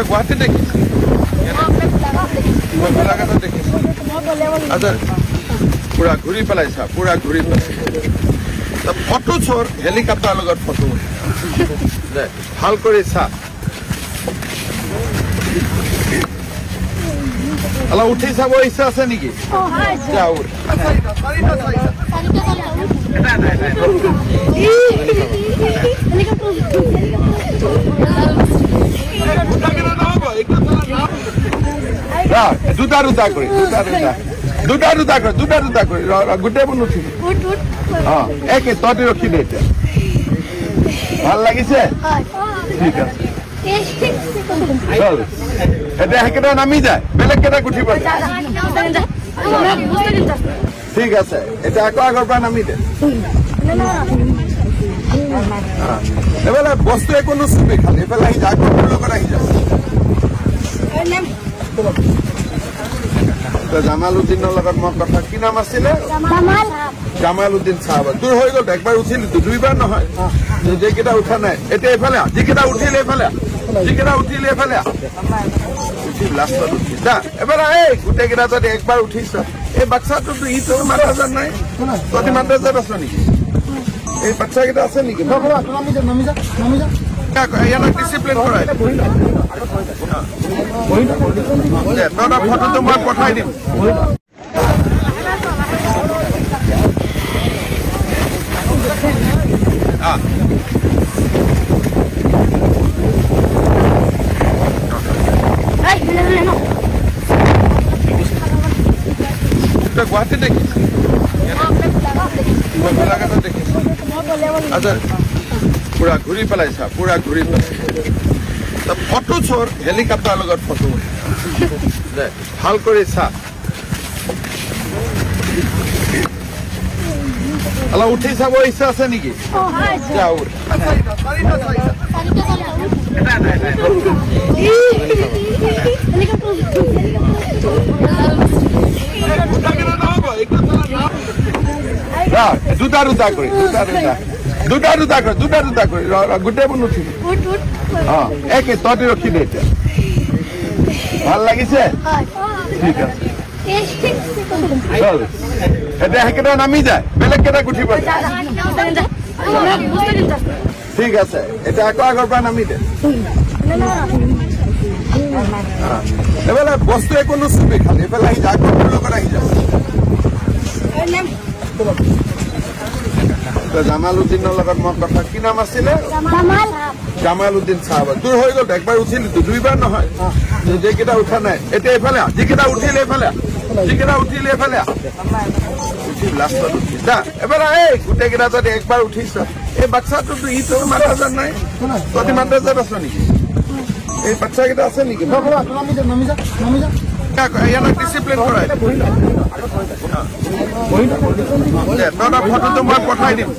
গুৱাহাটীত দেখিছে মই গোলাঘাটত দেখিছো আচ্ছা পুৰা ঘূৰি পেলাইছা পুৰা ঘূৰি পেলাইছা ফটো চোৰ হেলিকপ্টাৰ লগত ফটো ভাল কৰি চা অলপ উঠি চাব ইচ্ছা আছে নেকি যাও দুটা কৰি গোটেইবোৰ নুঠিব একে তহঁতি ৰখি দে এতিয়া ভাল লাগিছে ঠিক আছে এতিয়া সেইকেইটা নামি যায় বেলেগ কেইটা উঠিব ঠিক আছে এতিয়া আকৌ আগৰ পৰা নামি দে এইফালে বস্তু একো নুচুবি খালি এইফালে আহি যা আগৰ লগত আহি যা জামালুদ্দিনৰ লগত মই কথা কি নাম আছিলে জামালুদ্দিন চাহাব দূৰ হৈ গ'ল একবাৰ উঠিলি দুইবাৰ নহয় যিকেইটা উঠা নাই এতিয়া এইফালে যিকেইটা উঠিলে এইফালে যিকেইটা উঠিলে এইফালে উঠিল লাষ্টত উঠিল যা এবাৰ এই গোটেইকেইটা যদি একবাৰ উঠিছ এই বাচ্চাটোতো ইটো মাদ্ৰাজাত নাই তহঁতি মাদ্ৰাজাত আছ নেকি এই বাচ্চাকেইটা আছে নেকি ইয়াক ডিচিপ্লিন কৰাই তহঁতৰ ফটোটো মই পঠাই দিম গুৱাহাটীত দেখিছে মই গোলাঘাটত দেখিছো আচ্ছা পুৰা ঘূৰি পেলাইছা পুৰা ঘূৰি পেলাইছা ফটো চোৰ হেলিকপ্টাৰ লগত ফটো ভাল কৰি চা অলপ উঠি চাব ইচ্ছা আছে নেকি যাও দুটা কৰি গোটেইবোৰ নুঠিব একে তহঁতি ৰখি দে এতিয়া ভাল লাগিছে ঠিক আছে এতিয়া সেইকেইটা নামি যায় বেলেগ কেইটা উঠিব ঠিক আছে এতিয়া আকৌ আগৰ পৰা নামি দে এইফালে বস্তু একো নুচুবি খালি এইফালে আহি যা আগৰ লগত আহি যা জামালুদ্দিনৰ লগত মই কথা কি নাম আছিলে জামালুদ্দিন চাহাব দূৰ হৈ গ'ল একবাৰ উঠিলি দুইবাৰ নহয় যিকেইটা উঠা নাই এতিয়া এইফালে যিকেইটা উঠিলে এইফালে যিকেইটা উঠিলে এইফালে উঠিল লাষ্টত উঠিল যা এবাৰ এই গোটেইকেইটা যদি একবাৰ উঠিছ এই বাচ্চাটোতো ইটো মাদ্ৰাজাত নাই তহঁতি মাদ্ৰাজাত আছ নেকি এই বাচ্চাকেইটা আছে নেকি ইয়াক ডিচিপ্লিন কৰাই তহঁতৰ ফটোটো মই পঠাই দিম